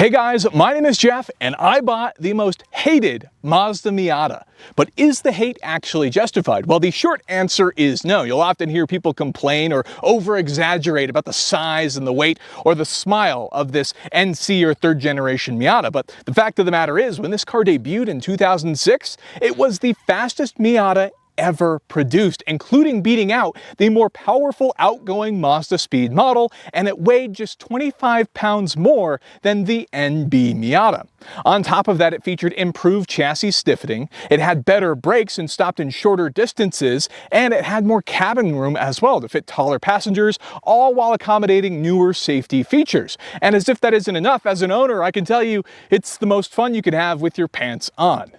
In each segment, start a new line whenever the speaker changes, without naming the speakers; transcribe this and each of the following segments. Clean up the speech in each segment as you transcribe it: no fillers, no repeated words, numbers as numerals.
Hey guys, my name is Jeff and I bought the most hated Mazda Miata. But is the hate actually justified? Well, the short answer is no. You'll often hear people complain or over-exaggerate about the size and the weight or the smile of this NC or third generation Miata. But the fact of the matter is, when this car debuted in 2006, it was the fastest Miata ever produced, including beating out the more powerful outgoing Mazda Speed model, and it weighed just 25 pounds more than the NB Miata. On top of that, it featured improved chassis stiffening, it had better brakes and stopped in shorter distances, and it had more cabin room as well to fit taller passengers, all while accommodating newer safety features. And as if that isn't enough, as an owner, I can tell you it's the most fun you can have with your pants on.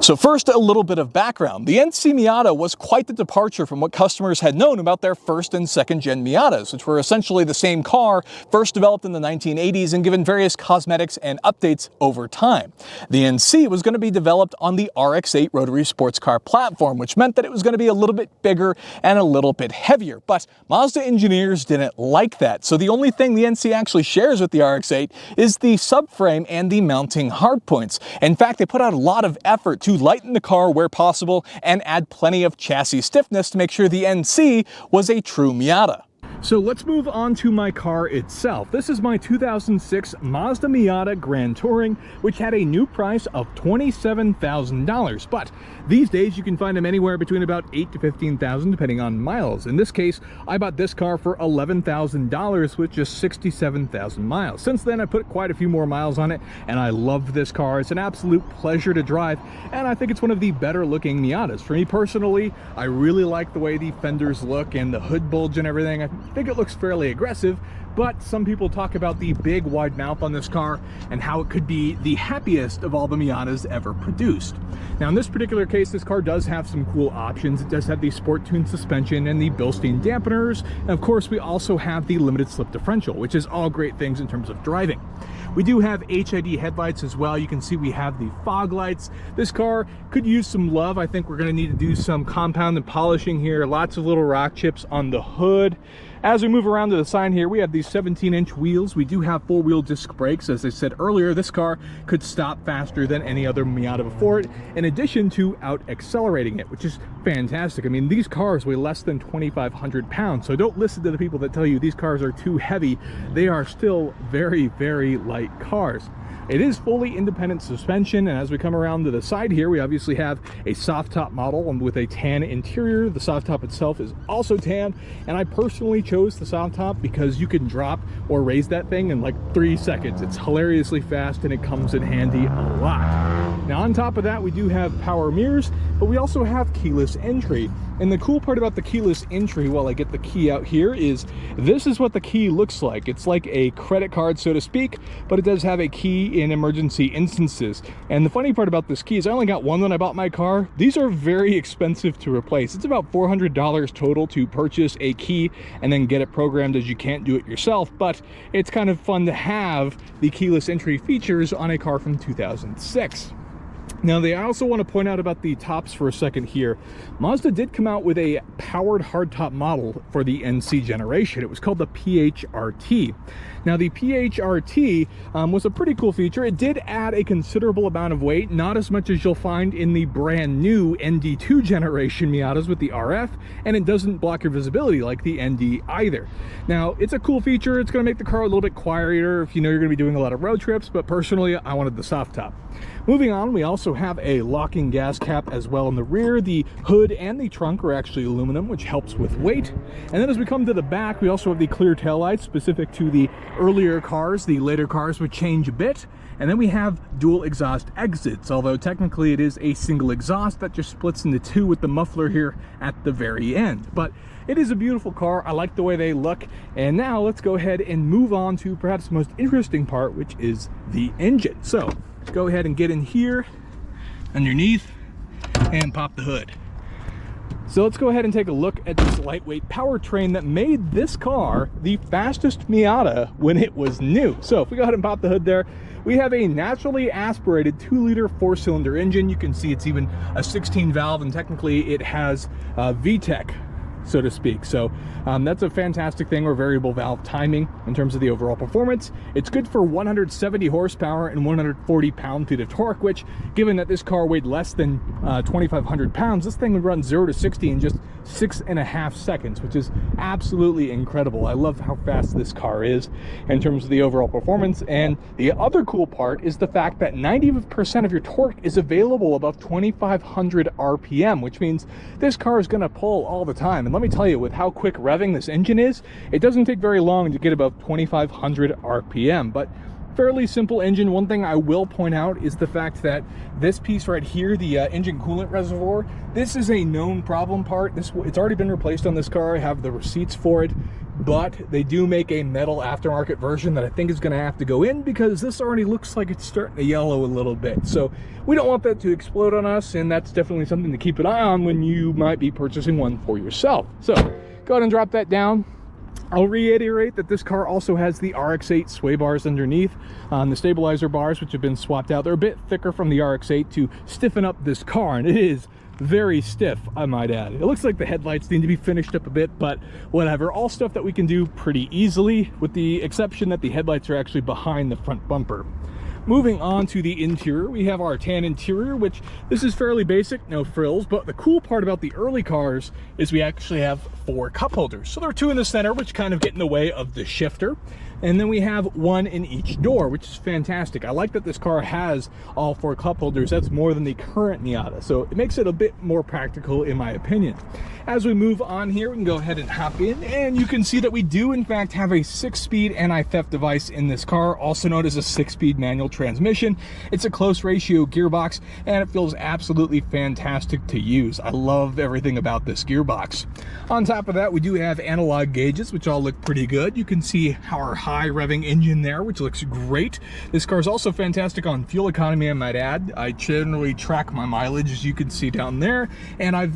So first, a little bit of background. The NC Miata was quite the departure from what customers had known about their first and second gen Miatas, which were essentially the same car, first developed in the 1980s and given various cosmetics and updates over time. The NC was going to be developed on the RX-8 rotary sports car platform, which meant that it was going to be a little bit bigger and a little bit heavier. But Mazda engineers didn't like that, so the only thing the NC actually shares with the RX-8 is the subframe and the mounting hardpoints. In fact, they put out a lot of effort to lighten the car where possible and add plenty of chassis stiffness to make sure the NC was a true Miata. So let's move on to my car itself. This is my 2006 Mazda Miata Grand Touring, which had a new price of $27,000. But these days you can find them anywhere between about $8,000 to $15,000 depending on miles. In this case, I bought this car for $11,000 with just 67,000 miles. Since then, I put quite a few more miles on it, and I love this car. It's an absolute pleasure to drive, and I think it's one of the better looking Miatas. For me personally, I really like the way the fenders look and the hood bulge and everything. I think it looks fairly aggressive, but some people talk about the big wide mouth on this car and how it could be the happiest of all the Miatas ever produced. Now in this particular case, this car does have some cool options. It does have the sport tuned suspension and the Bilstein dampeners, and of course we also have the limited slip differential, which is all great things in terms of driving. We do have HID headlights as well. You can see we have the fog lights. This car could use some love. I think we're going to need to do some compound and polishing here. Lots of little rock chips on the hood. As we move around to the side here, we have these 17-inch wheels. We do have four-wheel disc brakes. As I said earlier, this car could stop faster than any other Miata before it, in addition to out-accelerating it, which is fantastic. I mean, these cars weigh less than 2,500 pounds, so don't listen to the people that tell you these cars are too heavy. They are still very, very light cars. It is fully independent suspension, and as we come around to the side here, we obviously have a soft top model with a tan interior. The soft top itself is also tan, and I personally chose the soft top because you can drop or raise that thing in like 3 seconds. It's hilariously fast and it comes in handy a lot. Now on top of that, we do have power mirrors, but we also have keyless entry. And the cool part about the keyless entry, while I get the key out here, is this is what the key looks like. It's like a credit card, so to speak, but it does have a key in emergency instances. And the funny part about this key is I only got one when I bought my car. These are very expensive to replace. It's about $400 total to purchase a key and then get it programmed, as you can't do it yourself, but it's kind of fun to have the keyless entry features on a car from 2006. Now, I also want to point out about the tops for a second here. Mazda did come out with a powered hardtop model for the NC generation. It was called the PHRT. Now, the PHRT was a pretty cool feature. It did add a considerable amount of weight, not as much as you'll find in the brand new ND2 generation Miatas with the RF, and it doesn't block your visibility like the ND either. Now, it's a cool feature. It's going to make the car a little bit quieter if you know you're going to be doing a lot of road trips, but personally, I wanted the soft top. Moving on, we also have a locking gas cap as well in the rear. The hood and the trunk are actually aluminum, which helps with weight. And then as we come to the back, we also have the clear taillights specific to the earlier cars. The later cars would change a bit. And then we have dual exhaust exits, although technically it is a single exhaust that just splits into two with the muffler here at the very end. But it is a beautiful car. I like the way they look. And now let's go ahead and move on to perhaps the most interesting part, which is the engine. So let's go ahead and get in here underneath and pop the hood. So let's go ahead and take a look at this lightweight powertrain that made this car the fastest Miata when it was new. So if we go ahead and pop the hood there, we have a naturally aspirated 2-liter 4-cylinder engine. You can see it's even a 16 valve, and technically it has VTEC so to speak. So that's a fantastic thing, or variable valve timing in terms of the overall performance. It's good for 170 horsepower and 140 pound-feet of torque, which, given that this car weighed less than 2,500 pounds, this thing would run 0 to 60 in just 6.5 seconds, which is absolutely incredible. I love how fast this car is in terms of the overall performance. And the other cool part is the fact that 90% of your torque is available above 2,500 RPM, which means this car is going to pull all the time. And let me tell you, with how quick revving this engine is, it doesn't take very long to get above 2,500 RPM. But fairly simple engine. One thing I will point out is the fact that this piece right here, the engine coolant reservoir, this is a known problem part. It's already been replaced on this car. I have the receipts for it, but they do make a metal aftermarket version that I think is going to have to go in, because this already looks like it's starting to yellow a little bit. So we don't want that to explode on us, and that's definitely something to keep an eye on when you might be purchasing one for yourself. So go ahead and drop that down. I'll reiterate that this car also has the RX-8 sway bars underneath on the stabilizer bars, which have been swapped out. They're a bit thicker from the RX-8 to stiffen up this car, and it is very stiff, I might add. It looks like the headlights need to be finished up a bit, but whatever. All stuff that we can do pretty easily, with the exception that the headlights are actually behind the front bumper. Moving on to the interior, we have our tan interior, which this is fairly basic, no frills, but the cool part about the early cars is we actually have 4 cup holders. So there are 2 in the center, which kind of get in the way of the shifter. And then we have 1 in each door, which is fantastic. I like that this car has all 4 cup holders. That's more than the current Miata, so it makes it a bit more practical in my opinion. As we move on here, we can go ahead and hop in, and you can see that we do in fact have a 6-speed anti-theft device in this car, also known as a 6-speed manual transmission. It's a close ratio gearbox, and it feels absolutely fantastic to use. I love everything about this gearbox. On top of that, we do have analog gauges, which all look pretty good. You can see our high revving engine there, which looks great. This car is also fantastic on fuel economy, I might add. I generally track my mileage, as you can see down there, and I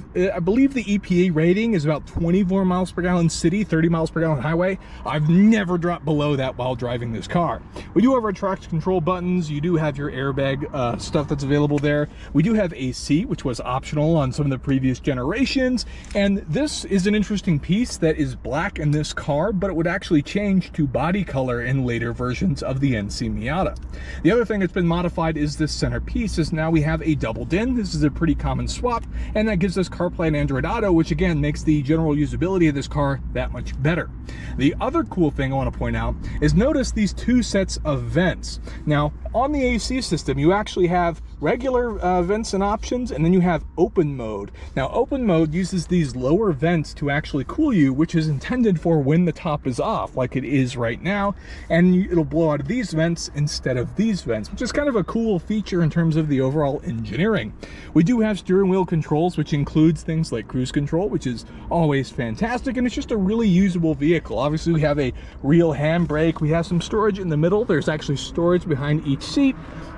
believe the EPA rating is about 24 miles per gallon city, 30 miles per gallon highway. I've never dropped below that while driving this car. We do have our traction control buttons. You do have your airbag stuff that's available there. We do have AC, which was optional on some of the previous generations, and this is an interesting piece that is black in this car, but it would actually change to body color in later versions of the NC Miata. The other thing that's been modified is this center piece, is now we have a double DIN. This is a pretty common swap, and that gives us CarPlay and Android Auto, which again makes the general usability of this car that much better. The other cool thing I want to point out is notice these 2 sets of vents. Now on the AC system, you actually have regular vents and options, and then you have open mode. Now open mode uses these lower vents to actually cool you, which is intended for when the top is off, like it is right now, and it'll blow out of these vents instead of these vents, which is kind of a cool feature in terms of the overall engineering. We do have steering wheel controls, which includes things like cruise control, which is always fantastic, and it's just a really usable vehicle. Obviously we have a real handbrake, we have some storage in the middle, there's actually storage behind each seat,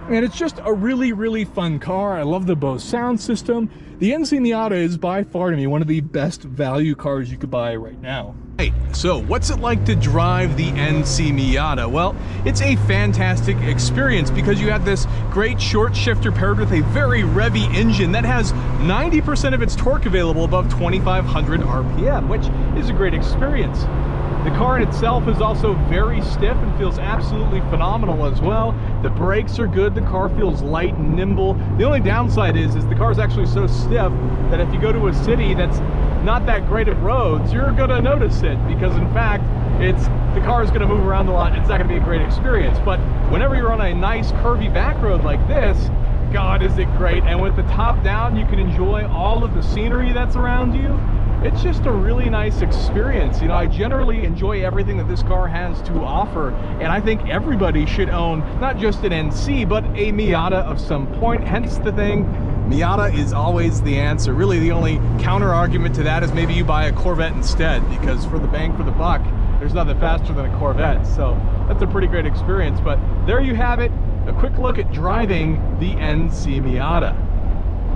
and it's just a really fun car. I love the Bose sound system. The NC Miata is by far to me one of the best value cars you could buy right now. Hey, so what's it like to drive the NC Miata? Well, it's a fantastic experience because you have this great short shifter paired with a very revvy engine that has 90% of its torque available above 2,500 RPM, which is a great experience. The car in itself is also very stiff and feels absolutely phenomenal as well. The brakes are good, the car feels light and nimble. The only downside is the car is actually so stiff that if you go to a city that's not that great at roads, you're gonna notice it, because in fact, the car is gonna move around a lot and it's not gonna be a great experience. But whenever you're on a nice curvy back road like this, God, is it great. And with the top down, you can enjoy all of the scenery that's around you. It's just a really nice experience. You know, I generally enjoy everything that this car has to offer, and I think everybody should own not just an NC, but a Miata of some point. Hence the thing, Miata is always the answer. Really, the only counter argument to that is maybe you buy a Corvette instead, because for the bang for the buck, there's nothing faster than a Corvette. So that's a pretty great experience. But there you have it, a quick look at driving the NC Miata.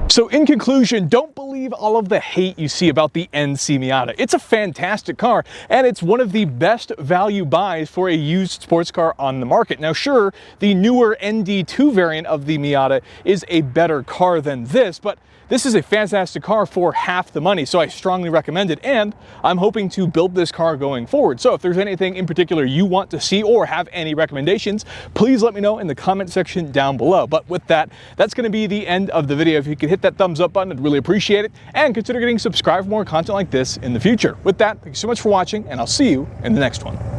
So in conclusion, don't believe all of the hate you see about the NC Miata. It's a fantastic car, and it's one of the best value buys for a used sports car on the market. Now sure, the newer ND2 variant of the Miata is a better car than this, but this is a fantastic car for half the money, so I strongly recommend it, and I'm hoping to build this car going forward. So if there's anything in particular you want to see or have any recommendations, please let me know in the comment section down below. But with that, that's going to be the end of the video. If you could hit that thumbs up button, I'd really appreciate it, and consider getting subscribed for more content like this in the future. With that, thank you so much for watching, and I'll see you in the next one.